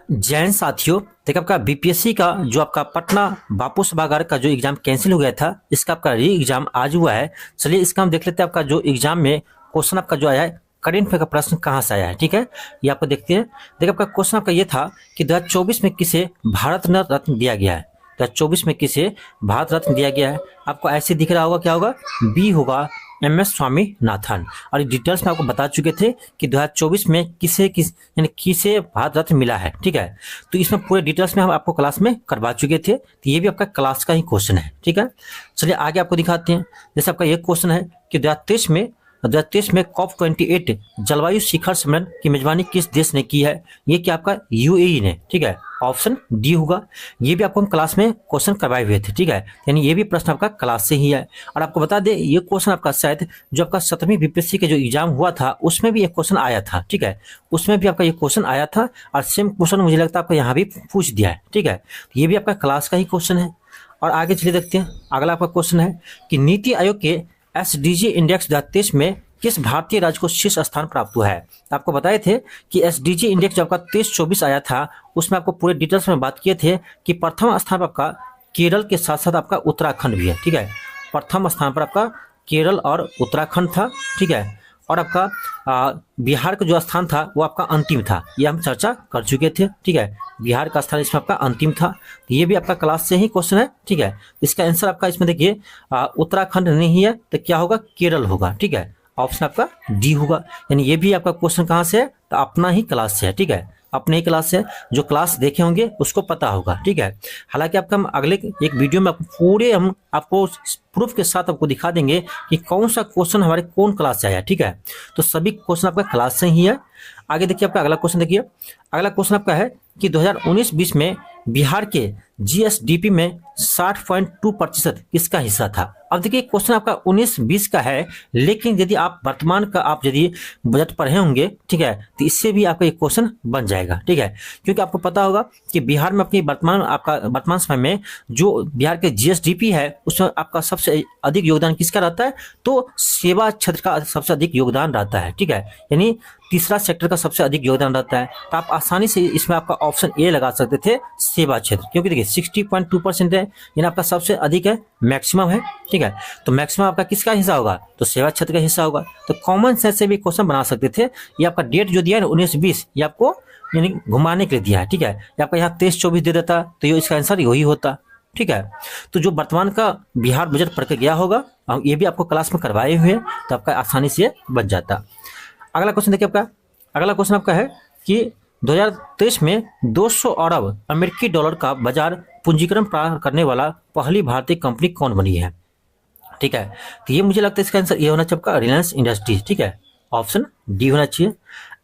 जैन साथियों, देखिए आपका बीपीएससी का जो आपका पटना बापू सभागार का जो एग्जाम कैंसिल हो गया था, इसका आपका री एग्जाम आज हुआ है। चलिए इसका हम देख लेते हैं आपका जो एग्जाम में क्वेश्चन आपका जो आया है, करेंट अफेयर का प्रश्न कहाँ से आया है। ठीक है, ये आपको देखते हैं। देखिए आपका क्वेश्चन आपका ये था कि 2024 में किसे भारत रत्न दिया गया है। 2024 में किसे भारत रत्न दिया गया है। आपको ऐसे दिख रहा होगा, क्या होगा, बी होगा एम.एस. स्वामीनाथन। और डिटेल्स में आपको बता चुके थे कि 2024 में किसे भारत रत्न मिला है। ठीक है, तो इसमें पूरे डिटेल्स में हम आपको क्लास में करवा चुके थे, तो ये भी आपका क्लास का ही क्वेश्चन है। ठीक है, चलिए आगे आपको दिखाते हैं। जैसे आपका ये क्वेश्चन है कि 2023 में COP28 जलवायु शिखर सम्मेलन की मेजबानी किस देश ने की है। ये क्या आपका यूएई ने। ठीक है, ऑप्शन डी होगा। ये भी आपको हम क्लास में क्वेश्चन करवाए हुए थे। ठीक है, यानी ये भी प्रश्न आपका क्लास से ही है। और आपको बता दें, ये क्वेश्चन आपका शायद जो आपका 7वीं बीपीएससी के जो एग्जाम हुआ था उसमें भी एक क्वेश्चन आया था। ठीक है, उसमें भी आपका ये क्वेश्चन आया था और सेम क्वेश्चन मुझे लगता है आपको यहाँ भी पूछ दिया है। ठीक है, ये भी आपका क्लास का ही क्वेश्चन है। और आगे चलिए देखते हैं, अगला आपका क्वेश्चन है कि नीति आयोग के एसडीजी इंडेक्स 2023 में किस भारतीय राज्य को शीर्ष स्थान प्राप्त हुआ है। आपको बताए थे कि एसडीजी इंडेक्स जब आपका 23-24 आया था, उसमें आपको पूरे डिटेल्स में बात किए थे कि प्रथम स्थान पर आपका केरल के साथ साथ आपका उत्तराखंड भी है। ठीक है, प्रथम स्थान पर आपका केरल और उत्तराखंड था। ठीक है, और आपका बिहार का जो स्थान था वो आपका अंतिम था, ये हम चर्चा कर चुके थे। ठीक है, बिहार का स्थान इसमें आपका अंतिम था। ये भी आपका क्लास से ही क्वेश्चन है। ठीक है, इसका आंसर आपका इसमें देखिए उत्तराखंड नहीं है तो क्या होगा, केरल होगा। ठीक है, ऑप्शन आपका डी होगा। यानी ये भी आपका क्वेश्चन कहाँ से है, तो अपना ही क्लास से है। ठीक है, अपने ही क्लास से, जो क्लास देखे होंगे उसको पता होगा। ठीक है, हालांकि आपका हम अगले एक वीडियो में पूरे हम आपको प्रूफ के साथ आपको दिखा देंगे कि कौन सा क्वेश्चन हमारे कौन क्लास से आया। ठीक है, तो सभी क्वेश्चन आपका क्लास से ही है। आगे देखिए आपका अगला क्वेश्चन देखिए। अगला क्वेश्चन आपका है कि 2019-20 में बिहार के जीएसडीपी में 60.2% किसका हिस्सा था। अब देखिए क्वेश्चन आपका 19-20 का है, लेकिन यदि आप वर्तमान का आप यदि बजट पढ़े होंगे, ठीक है, तो इससे भी आपका ये क्वेश्चन बन जाएगा। ठीक है, क्योंकि आपको पता होगा कि बिहार में अपनी वर्तमान समय में जो बिहार के जीएसडीपी है उसमें आपका सबसे अधिक योगदान किसका रहता है, तो सेवा क्षेत्र का सबसे अधिक योगदान रहता है। ठीक है, यानी तीसरा सेक्टर का सबसे अधिक योगदान रहता है। तो आप आसानी से इसमें आपका ऑप्शन ए लगा सकते थे, सेवा क्षेत्र, क्योंकि देखिए 60.2% है, यानी आपका सबसे अधिक है, मैक्सिमम है। ठीक है, तो मैक्सिमम आपका किसका हिस्सा होगा, तो सेवा क्षेत्र का हिस्सा होगा। तो कॉमन सेंस से भी क्वेश्चन बना सकते थे। ये आपका डेट जो दिया है 19-20, ये आपको यानी घुमाने के लिए दिया है। ठीक है, ये आपका यहाँ 23-24 दे देता तो ये इसका आंसर यही होता। ठीक है, तो जो वर्तमान का बिहार बजट पढ़ के गया होगा, ये भी आपको क्लास में करवाए हुए हैं, तो आपका आसानी से बन जाता। अगला क्वेश्चन देखिए आपका। अगला क्वेश्चन आपका है कि 2023 में 200 अरब अमेरिकी डॉलर का बाजार पूंजीकरण प्राप्त करने वाला पहली भारतीय कंपनी कौन बनी है। ठीक है, तो ये मुझे लगता है इसका आंसर ये होना चाहिए आपका रिलायंस इंडस्ट्रीज। ठीक है, ऑप्शन डी होना चाहिए।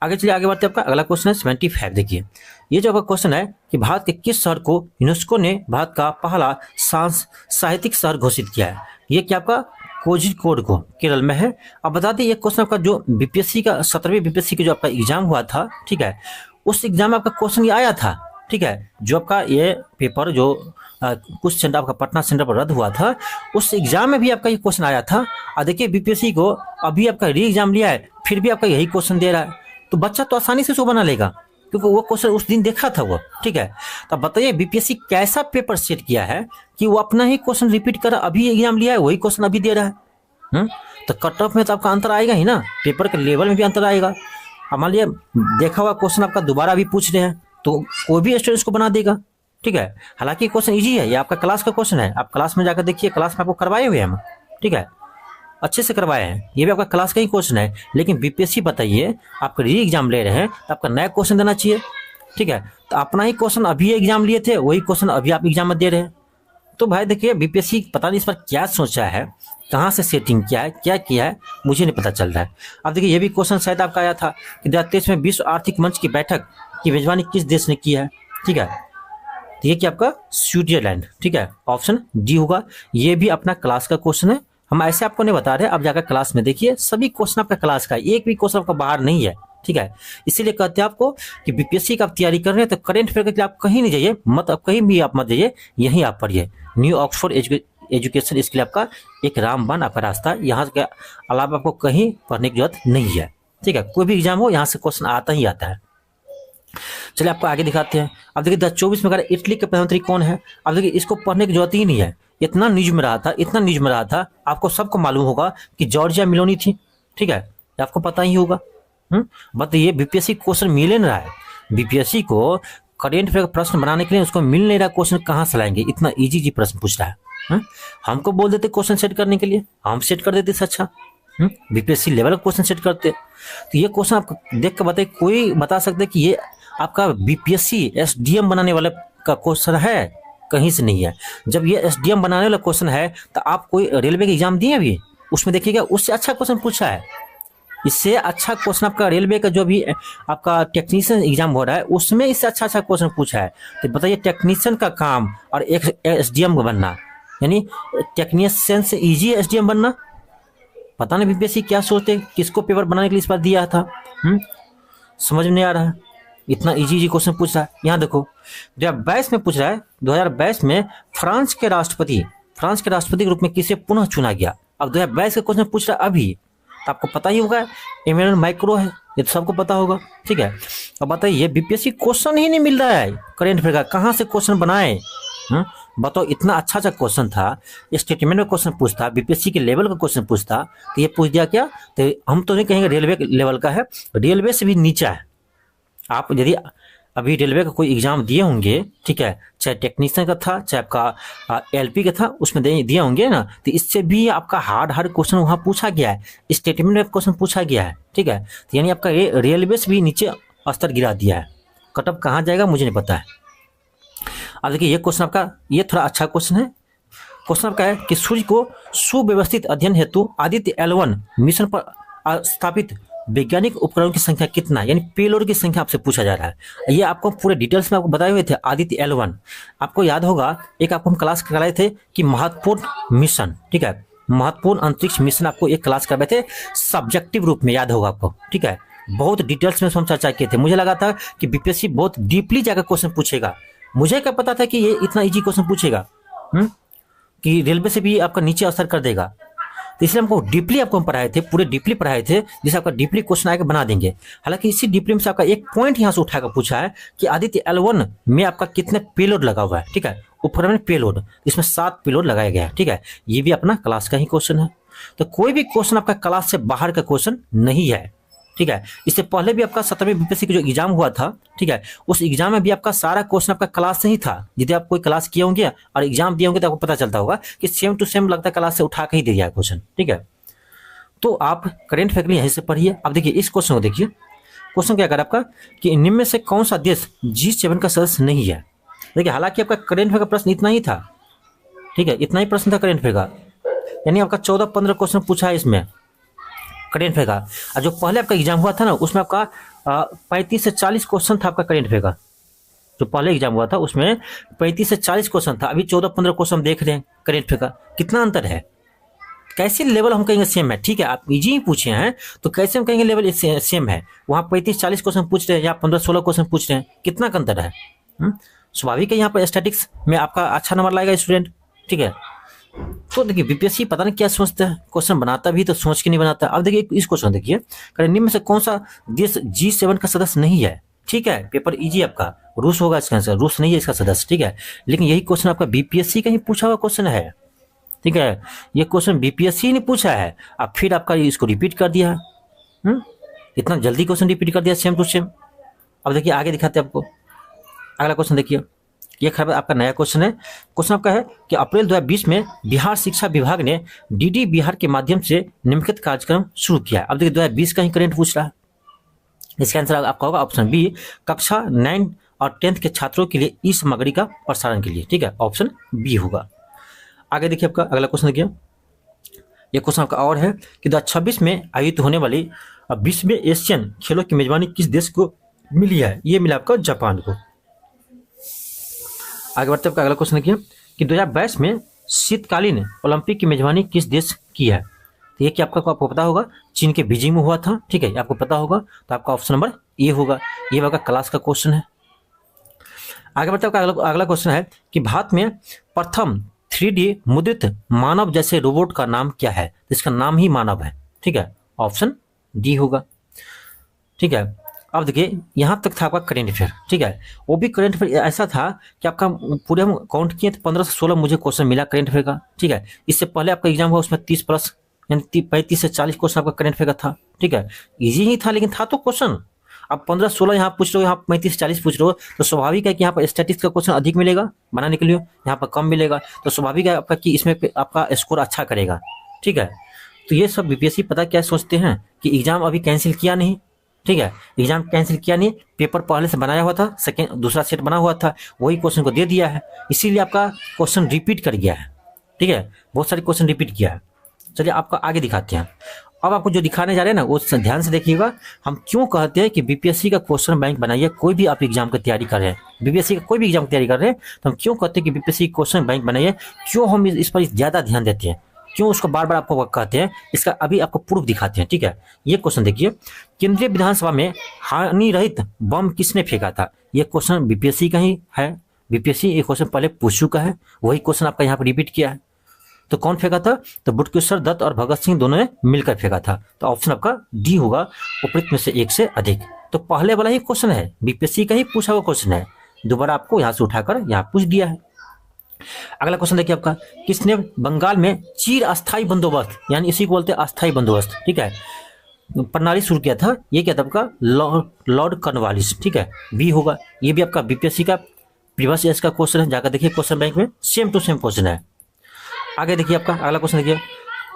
आगे चलिए, आगे बढ़ते हैं। आपका अगला क्वेश्चन है 75। देखिए ये जो आपका क्वेश्चन है कि भारत के किस शहर को यूनेस्को ने भारत का पहला साहित्यिक शहर घोषित किया है। ये क्या आपका कोझिकोड को केरल में है। अब बता दें ये क्वेश्चन आपका जो बीपीएससी का 17वीं बीपीएससी का जो आपका एग्जाम हुआ था, ठीक है, उस एग्जाम में आपका क्वेश्चन ये आया था। ठीक है, जो आपका ये पेपर जो कुछ सेंटर आपका पटना सेंटर पर रद्द हुआ था, उस एग्जाम में भी आपका ये क्वेश्चन आया था। और देखिए बीपीएससी को अभी आपका री एग्जाम लिया है, फिर भी आपका यही क्वेश्चन दे रहा है, तो बच्चा तो आसानी से इसको बना लेगा, क्योंकि वो क्वेश्चन उस दिन देखा था वो। ठीक है, तो बताइए बीपीएससी कैसा पेपर सेट किया है कि वो अपना ही क्वेश्चन रिपीट कर अभी एग्जाम लिया है, वही क्वेश्चन अभी दे रहा है। तो कट ऑफ में तो आपका अंतर आएगा ही ना, पेपर के लेवल में भी अंतर आएगा। अब मान लिया देखा हुआ क्वेश्चन आपका दोबारा अभी पूछ रहे हैं, तो कोई भी स्टूडेंट इसको बना देगा। ठीक है, हालांकि क्वेश्चन इजी है, ये आपका क्लास का क्वेश्चन है, आप क्लास में जाकर देखिए, क्लास में आपको करवाए हुए हम। ठीक है, अच्छे से करवाए हैं, ये भी आपका क्लास का ही क्वेश्चन है। लेकिन बीपीएससी बताइए आपका री एग्जाम ले रहे हैं तो आपका नया क्वेश्चन देना चाहिए। ठीक है, तो अपना ही क्वेश्चन अभी एग्जाम लिए थे, वही क्वेश्चन अभी आप एग्जाम में दे रहे हैं। तो भाई देखिए बीपीएससी पता नहीं इस पर क्या सोचा है, कहाँ से सेटिंग किया है, क्या किया है, मुझे नहीं पता चल रहा है। अब देखिए ये भी क्वेश्चन शायद आपका आया था कि 2023 में विश्व आर्थिक मंच की बैठक की मेजबानी किस देश ने की है। ठीक है, तो ये क्या आपका स्विट्जरलैंड। ठीक है, ऑप्शन डी होगा। ये भी अपना क्लास का क्वेश्चन है, हम ऐसे आपको नहीं बता रहे, आप जाकर क्लास में देखिए, सभी क्वेश्चन आपका क्लास का है, एक भी क्वेश्चन आपका बाहर नहीं है। ठीक है, इसीलिए कहते हैं आपको कि बीपीएससी का आप तैयारी कर रहे हैं तो करंट अफेयर के लिए आप कहीं नहीं जाइए, कहीं भी आप मत जाइए, यहीं आप पढ़िए। न्यू ऑक्सफोर्ड एजुकेशन, इसके लिए आपका एक रामबाण आपका रास्ता, यहाँ के अलावा आपको कहीं पढ़ने की जरूरत नहीं है। ठीक है, कोई भी एग्जाम हो यहाँ से क्वेश्चन आता ही आता है। चलिए आपको आगे दिखाते हैं। अब देखिए 2024 में अगर इटली के प्रधानमंत्री कौन है। अब देखिए इसको पढ़ने की जरूरत ही नहीं है, इतना न्यूज में रहा था, इतना न्यूज में रहा था, आपको सबको मालूम होगा कि जॉर्जिया मेलोनी थी, ठीक है, आपको पता ही होगा। बट ये बीपीएससी क्वेश्चन मिल नहीं रहा है, बीपीएससी को करेंट अफेयर का प्रश्न बनाने के लिए उसको मिल नहीं रहा क्वेश्चन, कहाँ से लाएंगे, इतना इजी प्रश्न पूछ रहा है। हमको बोल देते क्वेश्चन सेट करने के लिए, हम सेट कर देते इससे अच्छा, बीपीएससी लेवल का क्वेश्चन सेट करते। तो ये क्वेश्चन आप देख कर बताइए, कोई बता सकते कि ये आपका बीपीएससी एसडीएम बनाने वाला का क्वेश्चन है? कहीं से नहीं है। जब ये एसडीएम बनाने वाला क्वेश्चन है तो आप कोई रेलवे के एग्जाम दिए अभी, उसमें देखिएगा उससे अच्छा क्वेश्चन पूछा है, इससे अच्छा क्वेश्चन आपका रेलवे का जो भी आपका टेक्नीशियन एग्जाम हो रहा है उसमें इससे अच्छा क्वेश्चन पूछा है। तो बताइए टेक्नीशियन का काम और एक एसडीएम बनना, यानी टेक्नीशियन से इजी एसडीएम बनना। पता नहीं बीपीएससी क्या सोचते, किसको पेपर बनाने के लिए इस बार दिया था, समझ में नहीं आ रहा है। इतना इजी क्वेश्चन पूछ रहा है। यहाँ देखो 2022 में पूछ रहा है, 2022 में फ्रांस के राष्ट्रपति के रूप में किसे पुनः चुना गया। अब 2022 का क्वेश्चन पूछ रहा है अभी, तो आपको पता ही होगा इमैनुअल मैक्रों है, ये तो सबको पता होगा, ठीक है। अब बताइए बीपीएससी क्वेश्चन ही नहीं मिल रहा है करेंट अफेयर का, कहाँ से क्वेश्चन बनाए? बताओ, इतना अच्छा क्वेश्चन था, स्टेटमेंट में क्वेश्चन पूछता, बीपीएससी के लेवल का क्वेश्चन पूछता, तो ये पूछ दिया क्या? तो हम तो नहीं कहेंगे रेलवे लेवल का है, रेलवे से भी नीचा है। आप यदि अभी रेलवे का कोई एग्जाम दिए होंगे, ठीक है, चाहे टेक्नीशियन का था चाहे आपका एलपी का था, उसमें दिए होंगे ना, तो इससे भी आपका हार्ड क्वेश्चन वहाँ पूछा गया है, स्टेटमेंट में क्वेश्चन पूछा गया है, ठीक है। तो यानी आपका रेलवे से भी नीचे स्तर गिरा दिया है। कटअप कहाँ जाएगा मुझे नहीं पता है। अब देखिए ये क्वेश्चन आपका, ये थोड़ा अच्छा क्वेश्चन है। क्वेश्चन आपका है कि सूर्य को सुव्यवस्थित अध्ययन हेतु आदित्य L1 मिशन पर स्थापित वैज्ञानिक उपकरणों की संख्या कितना, यानी पेलोड की संख्या आपसे पूछा जा रहा है। ये आपको पूरे डिटेल्स में आपको बताए हुए थे आदित्य L1। आपको याद होगा एक आपको हम क्लास कराए थे कि महत्वपूर्ण मिशन, ठीक है, महत्वपूर्ण अंतरिक्ष मिशन, आपको एक क्लास कराए थे सब्जेक्टिव रूप में, याद होगा आपको, ठीक है। बहुत डिटेल्स में हम चर्चा किए थे। मुझे लगा था कि बीपीएससी बहुत डीपली जाकर क्वेश्चन पूछेगा, मुझे क्या पता था कि ये इतना इजी क्वेश्चन पूछेगा, कि रेलवे से भी आपका नीचे असर कर देगा। तो इसलिए हमको डीपली आपको हम पढ़ाए थे, पूरे डीपली पढ़ाए थे, जिसे आपका डीपली क्वेश्चन आएगा बना देंगे। हालांकि इसी डीपली में से आपका एक पॉइंट यहाँ से उठाकर पूछा है कि आदित्य L1 में आपका कितने पेलोड लगा हुआ है, ठीक है, उपकरण में पेलोड, इसमें 7 पेलोड लगाया गया है, ठीक है। ये भी अपना क्लास का ही क्वेश्चन है। तो कोई भी क्वेश्चन आपका क्लास से बाहर का क्वेश्चन नहीं है, ठीक है। इससे पहले भी आपका 17वीं बीपीएससी का जो एग्जाम हुआ था, ठीक है, उस एग्जाम में भी आपका सारा क्वेश्चन आपका क्लास से ही था। यदि आप कोई क्लास किए होंगे और एग्जाम दिए होंगे तो आपको पता चलता होगा कि सेम टू सेम लगता है क्लास से उठा के ही दे दिया क्वेश्चन, ठीक है। तो आप करेंट अफेयर यहीं से पढ़िए। अब देखिए इस क्वेश्चन को देखिए, क्वेश्चन क्या कर आपका कि निम्न में से कौन सा देश G7 का सदस्य नहीं है। देखिए हालांकि आपका करेंट अफेयर का प्रश्न इतना ही था, ठीक है, इतना ही प्रश्न था करेंट अफेयर का, यानी आपका 14-15 क्वेश्चन पूछा है इसमें करेंट अफेयर का। और जो पहले आपका एग्जाम हुआ था ना, उसमें आपका 35 से 40 क्वेश्चन था आपका करेंट अफेयर का। जो पहले एग्जाम हुआ था उसमें 35 से 40 क्वेश्चन था, अभी 14-15 क्वेश्चन देख रहे हैं करेंट अफेयर का, कितना अंतर है। कैसे लेवल हम कहेंगे सेम है, ठीक है, आप इजी ही पूछे हैं तो कैसे हम कहेंगे लेवल सेम है। वहाँ 35-40 क्वेश्चन पूछ रहे हैं या 15-16 क्वेश्चन पूछ रहे हैं, कितना का अंतर है। स्वाभाविक है यहाँ पर स्टैटिक्स में आपका अच्छा नंबर लाएगा स्टूडेंट, ठीक है। तो देखिए बीपीएससी पता नहीं क्या सोचता है, क्वेश्चन बनाता भी तो सोच के नहीं बनाता। अब देखिए इस क्वेश्चन देखिए, निम्न में से कौन सा देश G7 का सदस्य नहीं है, ठीक है, पेपर इजी आपका, रूस होगा इसका आंसर, रूस नहीं है इसका सदस्य, ठीक है। लेकिन यही क्वेश्चन आपका बीपीएससी का ही पूछा हुआ क्वेश्चन है, ठीक है, ये क्वेश्चन बीपीएससी ने पूछा है, अब फिर आपका इसको रिपीट कर दिया, इतना जल्दी क्वेश्चन रिपीट कर दिया सेम टू सेम। अब देखिए आगे दिखाते हैं आपको, अगला क्वेश्चन देखिए, ये खैर आपका नया क्वेश्चन है। क्वेश्चन आपका है कि अप्रैल 2020 में बिहार शिक्षा विभाग ने डीडी बिहार के माध्यम से निम्नलिखित कार्यक्रम शुरू किया। अब देखिए 2020 का ही करंट पूछ रहा है। इसका आंसर आपका होगा ऑप्शन बी, कक्षा 9 और 10th के छात्रों के लिए ई सामग्री का प्रसारण के लिए, ठीक है, ऑप्शन बी होगा। आगे देखिए आपका अगला क्वेश्चन देखिए, ये क्वेश्चन आपका और है कि 2026 में आयोजित होने वाली 20वें एशियन खेलों की मेजबानी किस देश को मिली है। ये मिला आपका जापान को। आगे बढ़ते हैं, अगला क्वेश्चन देखिए कि 2022 में शीतकालीन ओलंपिक की मेजबानी किस देश की है। तो ये कि आपको पता होगा चीन के बीजिंग में हुआ था, ठीक है, आपको पता होगा, तो आपका ऑप्शन नंबर ए होगा। ये आपका क्लास का क्वेश्चन है। आगे बढ़ते हैं, अगला क्वेश्चन है कि भारत में प्रथम 3D मुद्रित मानव जैसे रोबोट का नाम क्या है। तो इसका नाम ही मानव है, ठीक है, ऑप्शन डी होगा, ठीक है। अब देखिए यहाँ तक था आपका करेंट अफेयर, ठीक है। वो भी करेंट अफेयर ऐसा था कि आपका पूरे हम काउंट किए तो 15 से 16 मुझे क्वेश्चन मिला करेंट अफेयर का, ठीक है। इससे पहले आपका एग्जाम हुआ उसमें 30 प्लस यानी 35 से 40 क्वेश्चन आपका करेंट अफेयर का था, ठीक है। इजी ही था लेकिन था तो क्वेश्चन। अब 15-16 यहाँ पूछ रहे हो, यहाँ 35-40 पूछ रहे हो, तो स्वाभाविक है कि यहाँ पर स्टैटिस्टिक्स का क्वेश्चन अधिक मिलेगा बनाने के लिए, यहाँ पर कम मिलेगा, तो स्वाभाविक है आपका कि इसमें आपका स्कोर अच्छा करेगा, ठीक है। तो ये सब बीपीएससी पता क्या सोचते हैं कि एग्जाम अभी कैंसिल किया नहीं, ठीक है, एग्जाम कैंसिल किया नहीं, पेपर पहले से बनाया हुआ था, सेकेंड दूसरा सेट बना हुआ था, वही क्वेश्चन को दे दिया है, इसीलिए आपका क्वेश्चन रिपीट कर गया है, ठीक है, बहुत सारे क्वेश्चन रिपीट किया है। चलिए आपको आगे दिखाते हैं। अब आपको जो दिखाने जा रहे हैं ना वो ध्यान से देखिएगा। हम क्यों कहते हैं कि बीपीएससी का क्वेश्चन बैंक बनाइए, कोई भी आप एग्जाम की तैयारी कर रहे हैं, बीपीएससी का कोई भी एग्जाम की तैयारी कर रहे हैं, तो हम क्यों कहते हैं कि बीपीएससी क्वेश्चन बैंक बनाइए, क्यों हम इस पर ज्यादा ध्यान देते हैं, क्यों उसको बार बार आपको कहते हैं, इसका अभी आपको प्रूफ दिखाते हैं, ठीक है। ये क्वेश्चन देखिए, केंद्रीय विधानसभा में हानि रहित बम किसने फेंका था। ये क्वेश्चन बीपीएससी का ही है, बीपीएससी ये क्वेश्चन पहले पूछ चुका है, वही क्वेश्चन आपका यहाँ पर रिपीट किया है। तो कौन फेंका था, तो बटुकेश्वर दत्त और भगत सिंह दोनों ने मिलकर फेंका था। तो ऑप्शन आपका डी होगा, उपरोक्त में से एक से अधिक। तो पहले वाला ही क्वेश्चन है, बीपीएससी का ही पूछा हुआ क्वेश्चन है, दोबारा आपको यहाँ से उठाकर यहाँ पूछ दिया है। अगला क्वेश्चन देखिए आपका, किसने बंगाल में चिर अस्थायी बंदोबस्त यानी इसी को बोलते हैं अस्थायी बंदोबस्त, ठीक है, प्रणाली शुरू किया था। ये क्या था आपका, लॉर्ड कॉर्नवालिस, ठीक है, बी होगा। ये भी आपका बीपीएससी का प्रीवियस ईयर का क्वेश्चन है, जाकर देखिए क्वेश्चन बैंक में सेम टू सेम क्वेश्चन है। आगे देखिए आपका अगला क्वेश्चन देखिए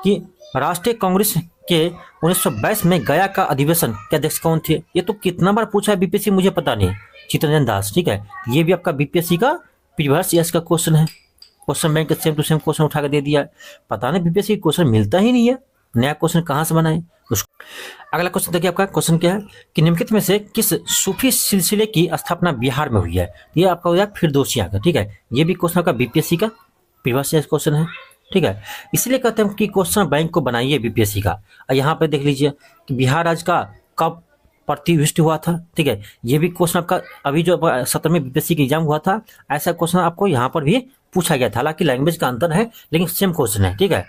कि राष्ट्रीय कांग्रेस के 1922 में गया का अधिवेशन के अध्यक्ष कौन थे। ये तो कितना बार पूछा है बीपीएससी मुझे पता नहीं, चित्तरंजन दास, ठीक है। ये भी आपका बीपीएससी का प्रीवियस ईयर का क्वेश्चन है, question bank same to same question उठा कर दे दिया है। पता नहीं बीपीएससी क्वेश्चन मिलता ही नहीं है, नया क्वेश्चन कहाँ से बनाए उसको। अगला क्वेश्चन देखिए आपका क्वेश्चन क्या है कि निम्नलिखित में से किस सूफी सिलसिले की स्थापना बिहार में हुई है। ये आपका हो जाए फिरदौसिया का, ठीक है। ये भी क्वेश्चन आपका बीपीएससी का प्रीवियस ईयर क्वेश्चन है, ठीक है। इसलिए कहते हैं कि क्वेश्चन बैंक को बनाइए बीपीएससी का। और यहाँ पे देख लीजिए कि बिहार राज्य का कब प्रतिष्ठित हुआ था, ठीक है। ये भी क्वेश्चन आपका अभी जो 17वें बीपीएससी का एग्जाम हुआ था, ऐसा क्वेश्चन आपको यहाँ पर भी पूछा गया था। हालांकि लैंग्वेज का अंतर है लेकिन सेम क्वेश्चन है, ठीक है।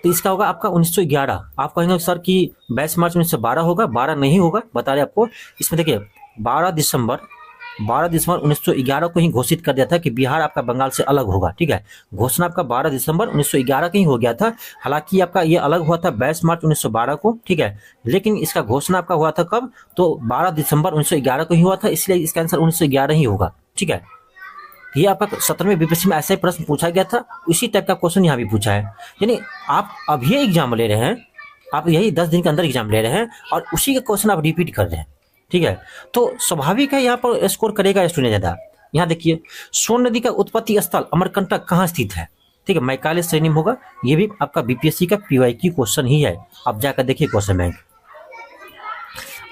तो इसका होगा आपका 1911। आप कहेंगे सर कि 22 मार्च 1912 होगा, 12 नहीं होगा, बता रहे आपको। इसमें देखिए 12 दिसंबर 1911 को ही घोषित कर दिया था कि बिहार आपका बंगाल से अलग होगा, ठीक है। घोषणा आपका 12 दिसंबर 1911 का ही हो गया था। हालांकि आपका ये अलग हुआ था 22 मार्च 1912 को, ठीक है। लेकिन इसका घोषणा आपका हुआ था कब, तो 12 दिसंबर 1911 को ही हुआ था, इसलिए इसका आंसर 1911 ही होगा, ठीक है। ये आपका 17वें बीपीएससी में ऐसा ही प्रश्न पूछा गया था, उसी टाइप का क्वेश्चन यहाँ भी पूछा है। यानी आप अभी एग्जाम ले रहे हैं, आप यही 10 दिन के अंदर एग्जाम ले रहे हैं और उसी का क्वेश्चन आप रिपीट कर रहे हैं, ठीक है। तो स्वाभाविक है यहाँ पर स्कोर करेगा स्टूडेंट ज्यादा। यहाँ देखिए सोन नदी का उत्पत्ति स्थल अमरकंटक कहाँ स्थित है, ठीक है, मैकाले श्रेणी में होगा। ये भी आपका बीपीएससी का पीवाईक्यू क्वेश्चन ही है, आप जाकर देखिए क्वेश्चन बैंक।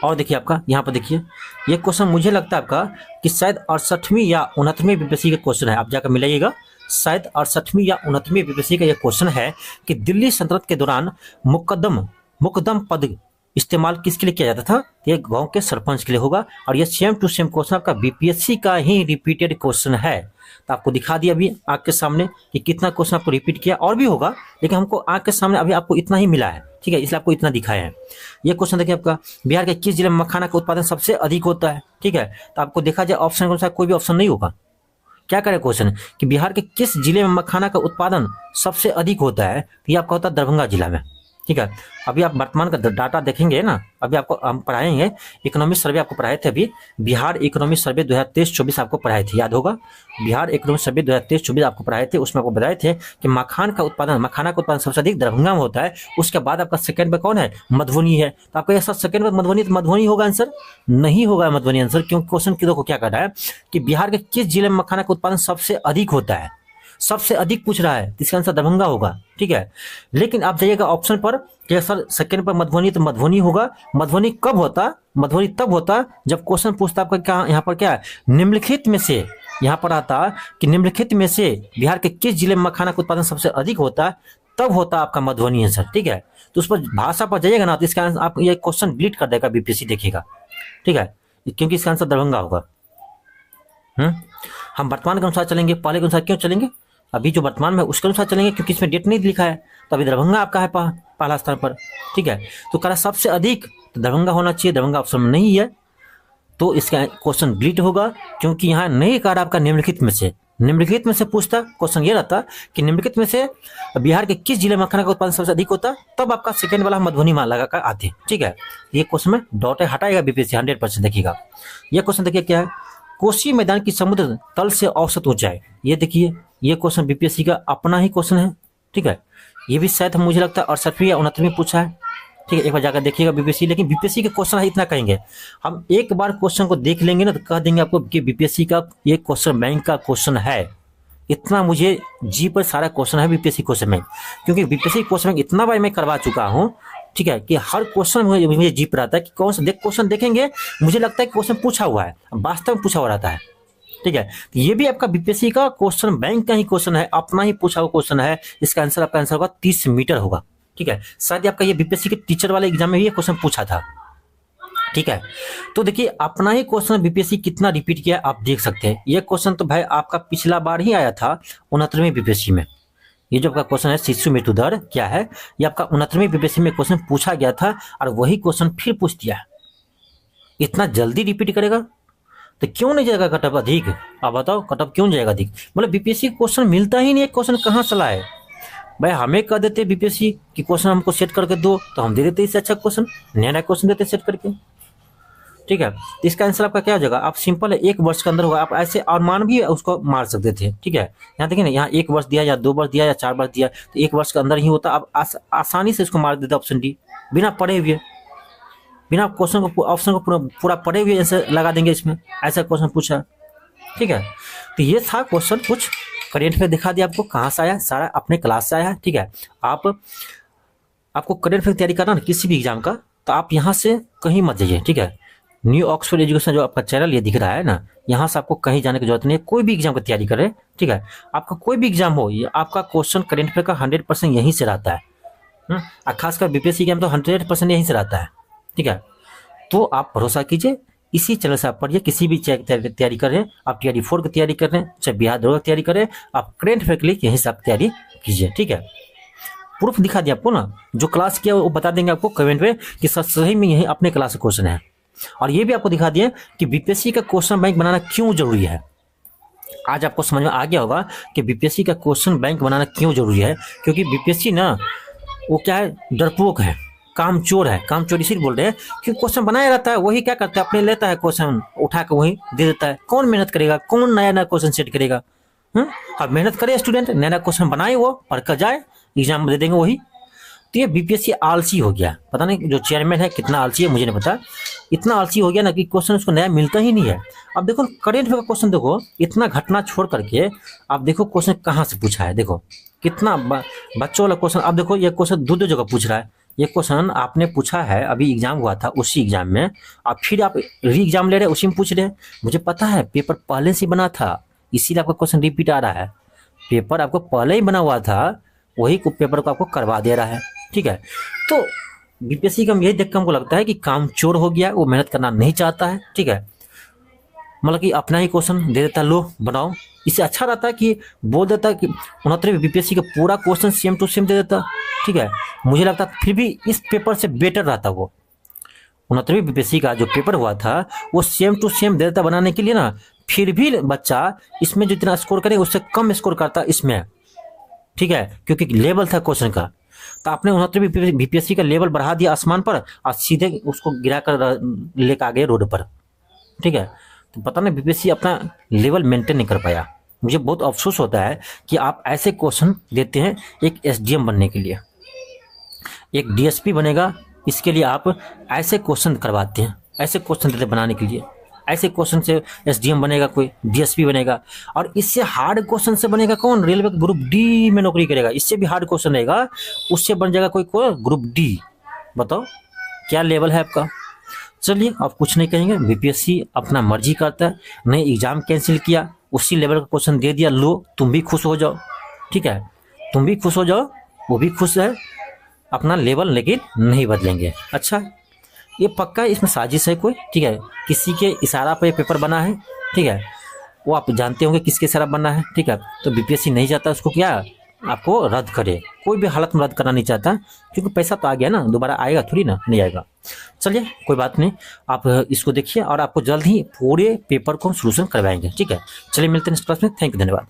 और देखिए आपका यहाँ पर देखिए ये क्वेश्चन मुझे लगता है आपका कि शायद 68वीं या 69वीं बीपीएससी का क्वेश्चन है, आप जाकर मिलाइएगा। शायद 68वीं या 69वीं बीपीएससी का यह क्वेश्चन है कि दिल्ली सल्तनत के दौरान मुकदम पद इस्तेमाल किसके लिए किया जाता था। ये गांव के सरपंच के लिए होगा। और ये सेम टू सेम क्वेश्चन आपका बीपीएससी का ही रिपीटेड क्वेश्चन है। तो आपको दिखा दिया अभी आंख के सामने कि कितना क्वेश्चन आपको रिपीट किया, और भी होगा लेकिन हमको आंख के सामने अभी आपको इतना ही मिला है, ठीक है, इसलिए आपको इतना दिखाया है। ये क्वेश्चन देखिए आपका बिहार के किस जिले में मखाना का उत्पादन सबसे अधिक होता है, ठीक है। तो आपको देखा जाए ऑप्शन के अनुसार कोई भी ऑप्शन नहीं होगा। क्या करें क्वेश्चन कि बिहार के किस जिले में मखाना का उत्पादन सबसे अधिक होता है, तो ये आपका होता है दरभंगा जिला में, ठीक है। अभी आप वर्तमान का डाटा देखेंगे ना, अभी आपको हम पढ़ाएंगे इकोनॉमिक सर्वे, आपको पढ़ाए थे अभी बिहार इकोनॉमिक सर्वे 2023-24 आपको पढ़ाए थे, याद होगा। बिहार इकोनॉमिक सर्वे 2023-24 आपको पढ़ाए थे, उसमें आपको बताए थे कि मखाना का उत्पादन सबसे अधिक दरभंगा में होता है। उसके बाद आपका सेकंड पे कौन है, मधुबनी है। तो आपका ऐसा सेकंड में मधुबनी, तो मधुबनी होगा आंसर, नहीं होगा मधुबनी आंसर, क्योंकि क्वेश्चन की देखो क्या कर रहा है कि बिहार के किस जिले में मखाना का उत्पादन सबसे अधिक होता है, सबसे अधिक पूछ रहा है, इसका आंसर दरभंगा होगा, ठीक है। लेकिन आप जाइएगा ऑप्शन पर कि सर सेकंड पर मधुबनी, तो मधुबनी होगा। मधुबनी कब होता, मधुबनी तब होता जब क्वेश्चन पूछता आपका क्या, यहाँ पर क्या है, निम्नलिखित में से, यहाँ पर आता कि निम्नलिखित में से बिहार के किस जिले में मखाना का उत्पादन सबसे अधिक होता है, तब होता आपका मधुबनी आंसर, ठीक है। तो उस पर भाषा पर जाइएगा ना, तो इसका आंसर आप ये क्वेश्चन डिलीट कर देगा बीपीएससी, देखिएगा, ठीक है, क्योंकि इसका आंसर दरभंगा होगा। हम वर्तमान के अनुसार चलेंगे, पहले के अनुसार क्यों चलेंगे, अभी जो वर्तमान में उसके अनुसार चलेंगे, क्योंकि इसमें डेट नहीं लिखा है। तो अभी दरभंगा आपका है पहला स्थान पर, ठीक है। तो कह रहा सबसे अधिक, तो दरभंगा होना चाहिए, दरभंगा ऑप्शन में नहीं है। तो इसका क्वेश्चन डिलीट होगा, क्योंकि यहाँ नहीं कहा आपका निम्नलिखित में से पूछता। क्वेश्चन ये रहता कि निम्नलिखित में से बिहार के किस जिले में मखाना का उत्पादन सबसे अधिक होता, तब आपका सेकंड वाला मधुबनी मान लगा कर आते। ठीक है, ये क्वेश्चन में डॉट हटाएगा बीपीएससी 100%। देखिएगा ये क्वेश्चन, देखिए क्या है, कोसी मैदान की समुद्र तल से औसत ऊंचाई। ये देखिए ये क्वेश्चन बीपीएससी का अपना ही क्वेश्चन है। ठीक है, ये भी शायद मुझे लगता है 68वीं या 69वीं पूछा है। ठीक है, एक बार जाकर देखिएगा बीपीएससी। लेकिन बीपीएससी के क्वेश्चन इतना कहेंगे, हम एक बार क्वेश्चन को देख लेंगे ना तो कह देंगे आपको कि बीपीएससी का ये क्वेश्चन बैंक का क्वेश्चन है। इतना मुझे जी पर सारा क्वेश्चन है बीपीएससी क्वेश्चन बैंक, क्योंकि बीपीएससी क्वेश्चन बैंक इतना बार मैं करवा चुका हूँ। ठीक है, कि हर क्वेश्चन मुझे जी पर आता है कि कौन सा क्वेश्चन देखेंगे मुझे लगता है कि क्वेश्चन पूछा हुआ है, वास्तव में पूछा हुआ रहता है। ठीक है, तो ये भी आपका बीपीएससी का क्वेश्चन बैंक का ही क्वेश्चन है, अपना ही पूछा हुआ क्वेश्चन है। इसका आंसर आपका आंसर होगा 30 मीटर होगा। ठीक है, शायद आपका ये बीपीएससी के टीचर वाले एग्जाम में भी ये क्वेश्चन पूछा था। ठीक है, तो देखिए अपना ही क्वेश्चन बीपीएससी कितना रिपीट किया आप देख सकते हैं। ये क्वेश्चन तो भाई आपका पिछला बार ही आया था 69वीं बीपीएससी में। ये जो आपका क्वेश्चन है शिशु मृत्यु दर क्या है, ये आपका 69वीं बीपीएससी में क्वेश्चन पूछा गया था और वही क्वेश्चन फिर पूछ दिया। इतना जल्दी रिपीट करेगा तो क्यों नहीं जाएगा कटअप अधिक? आप बताओ कटअप क्यों जाएगा अधिक? मतलब बीपीएससी क्वेश्चन मिलता ही नहीं, एक क्वेश्चन कहाँ चला है भाई। हमें कह देते बीपीएससी कि क्वेश्चन हमको सेट करके दो तो हम दे देते इससे अच्छा क्वेश्चन, नया क्वेश्चन देते सेट करके। ठीक है, तो इसका आंसर आपका क्या हो जाएगा? आप सिंपल है 1 वर्ष के अंदर होगा। आप ऐसे और मान भी उसको मार सकते थे। ठीक है, यहाँ देखिए ना, यहाँ 1 वर्ष दिया या 2 वर्ष दिया या 4 वर्ष दिया, तो 1 वर्ष के अंदर ही होता। आप आसानी से इसको मार देते ऑप्शन डी, बिना पढ़े हुए, बिना क्वेश्चन को ऑप्शन को पूरा पढ़े हुए आंसर लगा देंगे इसमें। ऐसा क्वेश्चन पूछा। ठीक है, तो ये था क्वेश्चन। कुछ करेंट अफेयर दिखा दिया आपको, कहाँ से आया, सारा अपने क्लास से आया है। ठीक है, आपको करेंट अफेयर तैयारी करना ना किसी भी एग्जाम का, तो आप यहाँ से कहीं मत जाइए। ठीक है, न्यू ऑक्सफोर्ड एजुकेशन जो आपका चैनल ये दिख रहा है ना, यहाँ से आपको कहीं जाने की जरूरत नहीं है। कोई भी एग्जाम की तैयारी करें, ठीक है, आपका कोई भी एग्जाम हो, ये आपका क्वेश्चन करेंट अफेयर का 100% यहीं से रहता है। और खासकर बीपीएससी एग्जाम तो 100% यहीं से रहता है। ठीक है, तो आप भरोसा कीजिए, इसी चैनल से आप पढ़िए। किसी भी तैयारी कर रहे हैं, आप टीआरई 4 की तैयारी कर रहे हैं, चाहे बिहार दरोगा की तैयारी कर रहे हैं, आप करेंट अफेयर के लिए यहीं से आप तैयारी कीजिए। ठीक है, प्रूफ दिखा दिया आपको ना, जो क्लास किया वो बता देंगे आपको कमेंट में कि सही में यही अपने क्लास का क्वेश्चन है। और ये भी आपको दिखा दिया कि बीपीएससी का क्वेश्चन बैंक बनाना क्यों जरूरी है। आज आपको समझ में आ गया होगा कि बीपीएससी का क्वेश्चन बैंक बनाना क्यों जरूरी है। क्योंकि बीपीएससी ना वो क्या है, डरपोक है, कामचोर है। कामचोर इसीलिए बोल रहे हैं कि क्वेश्चन बनाया रहता है, वही क्या करता है, अपने लेता है क्वेश्चन उठा के वही दे देता है। कौन मेहनत करेगा, कौन नया नया क्वेश्चन सेट करेगा? अब मेहनत करे स्टूडेंट, नया नया क्वेश्चन बनाए, वो पढ़ कर जाए, एग्जाम में दे देंगे वही। तो ये बीपीएससी आलसी हो गया। पता नहीं जो चेयरमैन है कितना आलसी है, मुझे नहीं पता। इतना आलसी हो गया ना कि क्वेश्चन उसको नया मिलता ही नहीं है। अब देखो करेंट अफेयर का क्वेश्चन, देखो इतना घटना छोड़ करके आप देखो क्वेश्चन कहाँ से पूछा है। देखो कितना बच्चों वाला क्वेश्चन। अब देखो ये क्वेश्चन दो जगह पूछ रहा है। ये क्वेश्चन आपने पूछा है, अभी एग्जाम हुआ था उसी एग्जाम में, अब फिर आप री एग्जाम ले रहे हैं, उसी में पूछ रहे हैं। मुझे पता है पेपर पहले से बना था, इसीलिए आपका क्वेश्चन रिपीट आ रहा है। पेपर आपको पहले ही बना हुआ था, वही पेपर को आपको करवा दे रहा है। ठीक है, तो बीपीएससी का यही देख के हमको लगता है कि कामचोर हो गया, वो मेहनत करना नहीं चाहता है। ठीक है, मतलब कि अपना ही क्वेश्चन दे देता, लो बनाओ। इससे अच्छा रहता है कि बोल देता कि 69वीं बीपीएससी का पूरा क्वेश्चन सेम टू सेम दे देता। ठीक है, मुझे लगता फिर भी इस पेपर से बेटर रहता। वो 69वीं बीपीएससी का जो पेपर हुआ था वो सेम टू सेम दे देता बनाने के लिए ना, फिर भी बच्चा इसमें जितना स्कोर करे उससे कम स्कोर करता इसमें। ठीक है, क्योंकि लेवल था क्वेश्चन का। तो आपने 69वीं बीपीएससी का लेवल बढ़ा दिया आसमान पर और सीधे उसको गिरा कर लेकर आ गए रोड पर। ठीक है, तो पता नहीं बीपीएससी अपना लेवल मेंटेन नहीं कर पाया। मुझे बहुत अफसोस होता है कि आप ऐसे क्वेश्चन देते हैं एक एसडीएम बनने के लिए, एक डीएसपी बनेगा, इसके लिए आप ऐसे क्वेश्चन करवाते हैं, ऐसे क्वेश्चन देते बनाने के लिए। ऐसे क्वेश्चन से एसडीएम बनेगा, कोई डीएसपी बनेगा। और इससे हार्ड क्वेश्चन से बनेगा कौन? रेलवे ग्रुप डी में नौकरी करेगा। इससे भी हार्ड क्वेश्चन रहेगा, उससे बन जाएगा कोई ग्रुप डी। बताओ क्या लेवल है आपका। चलिए आप कुछ नहीं कहेंगे, बीपीएससी अपना मर्जी करता है। नहीं एग्जाम कैंसिल किया, उसी लेवल का क्वेश्चन दे दिया, लो तुम भी खुश हो जाओ। ठीक है, तुम भी खुश हो जाओ, वो भी खुश है, अपना लेवल लेकिन नहीं बदलेंगे। अच्छा, ये पक्का इसमें साजिश है कोई। ठीक है, किसी के इशारा पर पेपर बना है। ठीक है, वो आप जानते होंगे किसके इशारा बना है। ठीक है, तो बीपीएससी नहीं चाहता उसको क्या आपको रद्द करे। कोई भी हालत में रद्द करना नहीं चाहता, क्योंकि पैसा तो आ गया ना, दोबारा आएगा थोड़ी ना, नहीं आएगा। चलिए कोई बात नहीं, आप इसको देखिए और आपको जल्द ही पूरे पेपर को हम सोल्यूशन करवाएंगे। ठीक है, चलिए मिलते हैं नेक्स्ट क्लास में। थैंक यू, धन्यवाद।